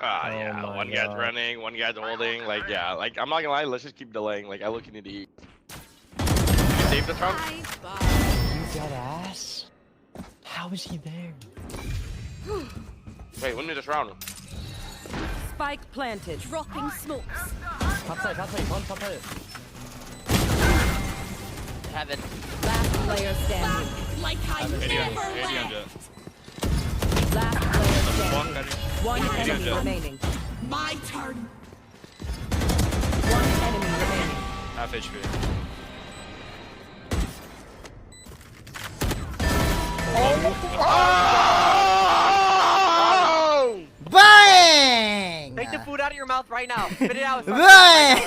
Ah, Oh yeah. my One guy's God. running, one guy's holding. Like, yeah. Like, I'm not gonna lie. Let's just keep delaying. Like, I look need to eat. You save this round? You dead ass? How is he there? Wait, win me this round. Spike planted. Dropping smokes. Top side, one top side. Heaven. Last player standing. Like I never left. Last player standing. One Idiot. enemy remaining. My turn. One enemy remaining. Half HP. Oh! Bang! Take the food out of your mouth right now. Spit it out. Bang!